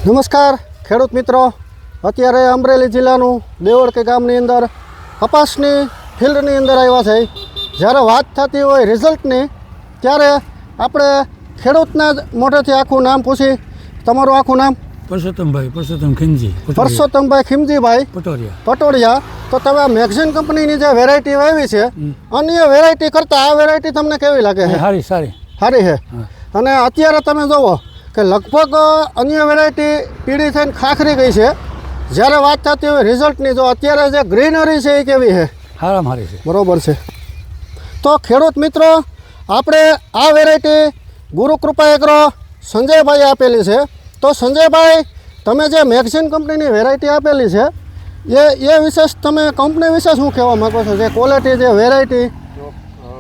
નમસ્કાર ખેડૂત મિત્રો, અત્યારે અમરેલી જિલ્લાનું દેવળકે ગામની અંદર કપાસની ફિલ્ડની અંદર આવ્યા છે. જ્યારે વાત થતી હોય રિઝલ્ટની ત્યારે આપણે ખેડૂતના મોઢેથી આખું નામ પૂછી. તમારું આખું નામ? પરસોત્તમભાઈ ખીમજીભાઈ પટોડિયા. તો તમે મેગઝીન કંપનીની જે વેરાયટી વાવી છે અન્ય વેરાયટી કરતાં આ વેરાયટી તમને કેવી લાગે છે? સારી છે. અને અત્યારે તમે જુઓ કે લગભગ અન્ય વેરાયટી પીળી થઈને ખાખરી ગઈ છે. જ્યારે વાત થતી હોય રિઝલ્ટની, જો અત્યારે જે ગ્રીનરી છે એ કેવી છે? હારી છે. બરોબર છે. તો ખેડૂત મિત્રો, આપણે આ વેરાયટી ગુરુકૃપા એગ્રો સંજયભાઈ આપેલી છે. તો સંજયભાઈ, તમે જે મેગઝીન કંપનીની વેરાયટી આપેલી છે એ વિશેષ તમે કંપની વિશે શું કહેવા માગો છો? જે ક્વોલિટી, જે વેરાયટી?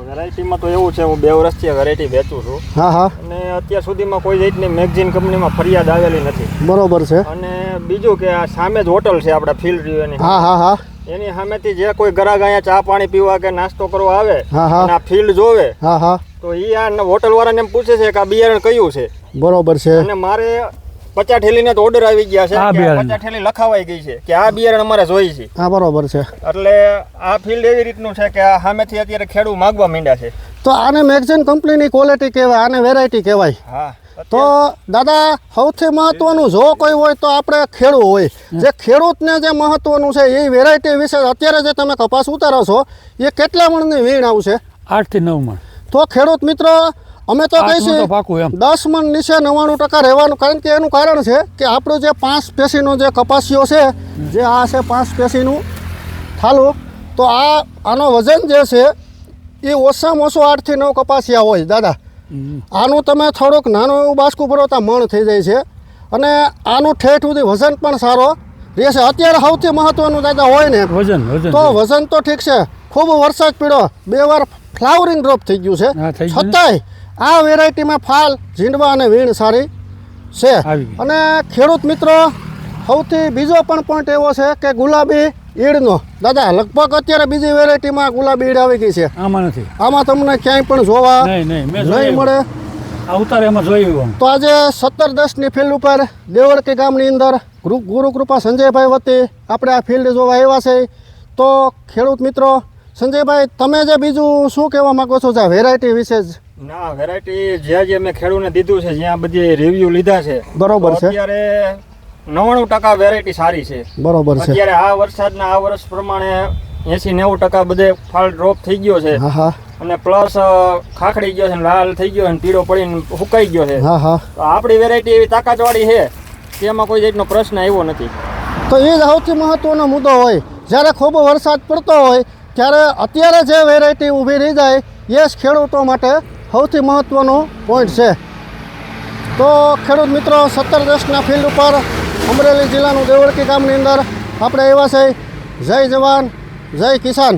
વેરાયટીમાં તો એવું છે, હું 2 વર્ષથી વેરાયટી વેચું છું. હા. અને અત્યાર સુધીમાં કોઈ જાતની મેગઝીન કંપનીમાં ફરિયાદ આવેલી નથી. બરોબર છે. અને બીજું કે આ સામે જ હોટલ છે આપણા ફિલ્ડ રિવ્યુની. હા. એની સામેથી જે કોઈ ગ્રાહક અહીંયા ચા પાણી પીવા કે નાસ્તો કરવા આવે અને આ ફિલ્ડ જોવે તો એ આ હોટલ વાળાને એમ પૂછે છે કે આ બિયારણ કયું છે. બરોબર છે. અને મારે 50 થેલીના તો ઓર્ડર આવી ગયા છે, 50 થેલી લખાવાઈ ગઈ છે કે આ બિયારણ અમારે જોઈ છે. હા, બરોબર છે. એટલે આ ફિલ્ડ એવી રીતનું છે કે આ સામેથી અત્યારે ખેડૂત માંગવા માંડ્યા છે. તો આને મેગઝીન કંપનીની ક્વોલિટી કહેવાય, આને વેરાયટી કહેવાય. હા. તો દાદા, સૌથી મહત્વનું જો કોઈ હોય તો આપણે ખેડૂત હોય. જે ખેડૂતને જે મહત્વનું છે એ વેરાયટી વિશે અત્યારે જે તમે કપાસ ઉતારો છો એ કેટલા મણની વીણ આવશે? 8 થી 9 મણ. તો ખેડૂત મિત્રો, અમે તો કહીશું 10 મણ નીચે 99% રહેવાનું. કારણ કે એનું કારણ છે કે આપણું જે 5 પેશીનો જે કપાસીઓ છે, જે આ છે 5 પેશીનું થાલું, તો આનો વજન જે છે એ ઓછામાં ઓછું 8 થી 9 કપાસિયા હોય. દાદા, આનું તમે થોડુંક નાનું એવું બાસકું ભરો તો મણ થઈ જાય છે. અને આનું ઠેઠ સુધી વજન પણ સારો રહેશે. અત્યારે સૌથી મહત્વનું દાદા હોય ને વજન તો વજન તો ઠીક છે, ખૂબ વરસાદ પડ્યો, 2 વાર ફ્લાવરિંગ ડ્રોપ થઈ ગયું છે, છતાંય આ વેરાયટીમાં ફાલ, ઝીંડવા અને વીણ સારી છે. અને ખેડૂત મિત્રો, સૌથી બીજો પણ પોઈન્ટ એવો છે કે ગુલાબી ઈડનો. દાદા, લગભગ અત્યારે બીજી વેરાયટીમાં ગુલાબી ઈડ આવી ગઈ છે. આમાં તમને ક્યાંય પણ જોવા નહીં મળે. તો આજે 17-10ની ફિલ્ડ ઉપર દેવળકે ગામની અંદર ગુરુકૃપા સંજયભાઈ વતી આપણે આ ફિલ્ડ જોવા આવ્યા છે. તો ખેડૂત મિત્રો, સંજયભાઈ, તમે જે બીજું શું કહેવા માંગો છો વેરાયટી વિશે? ના, વેરાયટી જ્યાં મેં ખેડૂતને દીધું છે, જ્યાં બધી રિવ્યુ લીધા છે, બરોબર છે, અત્યારે 99% વેરાયટી સારી છે. બરોબર છે. અત્યારે આ વરસાદના આ વર્ષ પ્રમાણે 80-90% બધે ફાલ ડ્રોપ થઈ ગયો છે. અને પ્લસ ખાખડી ગયો છે, લાલ થઈ ગયો છે, પીળો પડીને સુકાઈ ગયો છે. તો આપણી વેરાયટી એવી તાકાતવાળી છે કે એમાં કોઈ જાતનો પ્રશ્ન આવ્યો નથી. તો એ જ સૌથી મહત્વનો મુદ્દો હોય. જ્યારે ખૂબ વરસાદ પડતો હોય ત્યારે અત્યારે જે વેરાયટી ઊભી રહી જાય એ જ ખેડૂતો માટે સૌથી મહત્વનો પોઈન્ટ છે. તો ખેડૂત મિત્રો, 17-10ના ફિલ્ડ ઉપર અમરેલી જિલ્લાનું દેવળકે ગામની અંદર આપણે આવ્યા છે. જય જવાન, જય કિસાન.